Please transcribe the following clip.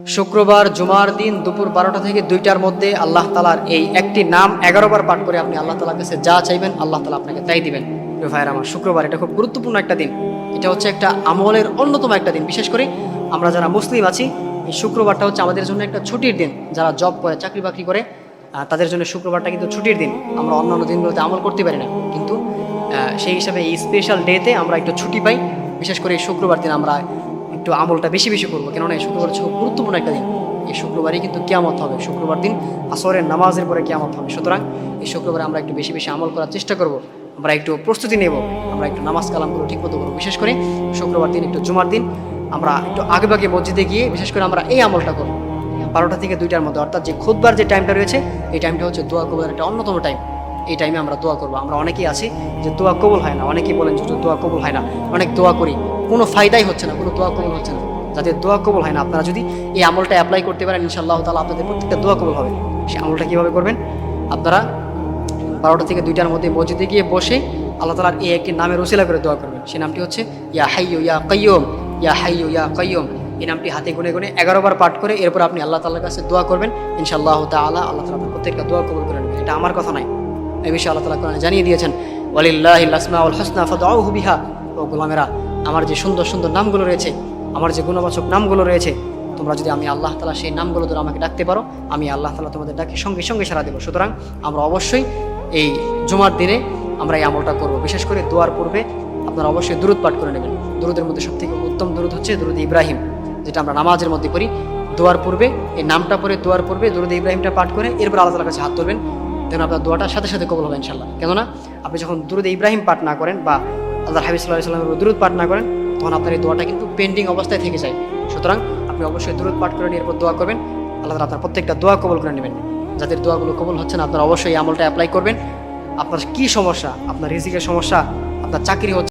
শুক্রবার জুমার দিন দুপুর 12টা থেকে 2টার মধ্যে আল্লাহ তালার এই একটি নাম 11 বার পাঠ করে আপনি আল্লাহ তালার কাছে যা চাইবেন আল্লাহ তালা আপনাকে তাই দিবেন। প্রিয় ভাইয়ের আমার, শুক্রবার এটা খুব গুরুত্বপূর্ণ একটা দিন। এটা হচ্ছে একটা আমলের অন্যতম একটা দিন। বিশেষ করে আমরা যারা মুসলিম আছি, এই শুক্রবারটা হচ্ছে আমাদের জন্য একটা ছুটির দিন। যারা জব করে, চাকরি বাকরি করে, তাদের জন্য শুক্রবারটা কিন্তু ছুটির দিন। আমরা অন্যান্য দিনগুলোতে আমল করতে পারি না, কিন্তু সেই হিসাবে এই স্পেশাল ডেতে আমরা একটু ছুটি পাই। বিশেষ করে এই শুক্রবার দিন আমরা একটু আমলটা বেশি বেশি করবো, কেননা এই শুক্রবার হচ্ছে খুব গুরুত্বপূর্ণ একটা দিন। এই শুক্রবারই কিন্তু কিয়ামত হবে, শুক্রবার দিন আসরের নামাজের পরে কিয়ামত হবে। সুতরাং এই শুক্রবারে আমরা একটু বেশি বেশি আমল করার চেষ্টা করব, আমরা একটু প্রস্তুতি নেব, আমরা একটু নামাজ কালামগুলো ঠিক মতো করবো। বিশেষ করে শুক্রবার দিন, একটু জুমার দিন আমরা একটু আগে ভাগে মসজিদে গিয়ে বিশেষ করে আমরা এই আমলটা করবো 12টা থেকে 2টার মধ্যে। অর্থাৎ যে খুতবার যে টাইমটা রয়েছে, এই টাইমটা হচ্ছে দোয়া কবুলের একটা অন্যতম টাইম। এই টাইমে আমরা দোয়া করবো। আমরা অনেকেই আছি যে দোয়া কবুল হয় না, অনেকেই বলেন যে দোয়া কবুল হয় না, অনেক দোয়া করি, কোনো ফায়দাই হচ্ছে না, কোনো দোয়া কবুল হচ্ছে না। যাদের দোয়া কবুল হয় না, আপনারা যদি এই আমলটা অ্যাপ্লাই করতে পারেন, ইনশাআল্লাহ তাআলা আপনাদের প্রত্যেকটা দোয়া কবুল হবে। সেই আমলটা কীভাবে করবেন? আপনারা 12টা থেকে 2টার মধ্যে মসজিদে গিয়ে বসে আল্লাহ তাআলার এই একটি নামের উসিলা করে দোয়া করবেন। সেই নামটি হচ্ছে ইয়া হাইয়্যু ইয়া কাইয়্যুম, ইয়া হাইয়্যু ইয়া কাইয়্যুম। এই নামটি হাতে গুনে গুনে 11 বার পাঠ করে এরপর আপনি আল্লাহ তাআলার কাছে দোয়া করবেন। ইনশাআল্লাহ তাআলা আল্লাহ তাআলা আপনার প্রত্যেকটা দোয়া কবুল করে নেবেন। এটা আমার কথা নয়, এই বিষয়ে আল্লাহ তাআলা কোরআনে জানিয়ে দিয়েছেন, ওয়ালিল্লাহিল আসমাউল হুসনা ফাদউহু বিহা। ও গোলামেরা, আমার যে সুন্দর সুন্দর নামগুলো রয়েছে, আমার যে গুণবাচক নামগুলো রয়েছে, তোমরা যদি আমি আল্লাহ তাআলা সেই নামগুলো ধরে আমাকে ডাকতে পারো, আমি আল্লাহ তাআলা তোমাদের ডাকে সঙ্গে সঙ্গে সাড়া দেবো। সুতরাং আমরা অবশ্যই এই জুমার দিনে আমরা এই আমলটা করব। বিশেষ করে দোয়ার পূর্বে আপনারা অবশ্যই দুরূদ পাঠ করে নেবেন। দুরূদের মধ্যে সবথেকে উত্তম দুরূদ হচ্ছে দুরূদ ইব্রাহিম, যেটা আমরা নামাজের মধ্যে পড়ি। দোয়ার পূর্বে এই নামটা পড়ে, দোয়ার পূর্বে দুরূদ ইব্রাহিমটা পাঠ করে এরপর আল্লাহ তাআলার কাছে হাত তুলবেন, যেন আপনার দোয়াটা সাথে সাথে কবুল হবে ইনশাআল্লাহ। কেননা আপনি যখন দুরূদ ইব্রাহিম পাঠ না করেন বা আল্লাহর হাবিব সাল্লাল্লাহু আলাইহি ওয়াসাল্লামের দুরূদ পাঠ না করেন, তখন আপনার এই দোয়াটা কিন্তু পেন্ডিং অবস্থায় থেকে যায়। সুতরাং আপনি অবশ্যই দুরূদ পাঠ করে নিয়ে এরপর দোয়া করবেন, আল্লাহ তাআলা আপনার প্রত্যেকটা দোয়া কবুল করে নেবেন। যাদের দোয়াগুলো কবুল হচ্ছে না, আপনারা অবশ্যই এই আমলটা অ্যাপ্লাই করবেন। আপনার কি সমস্যা? আপনার রিজিকের সমস্যা, আপনার চাকরি হচ্ছে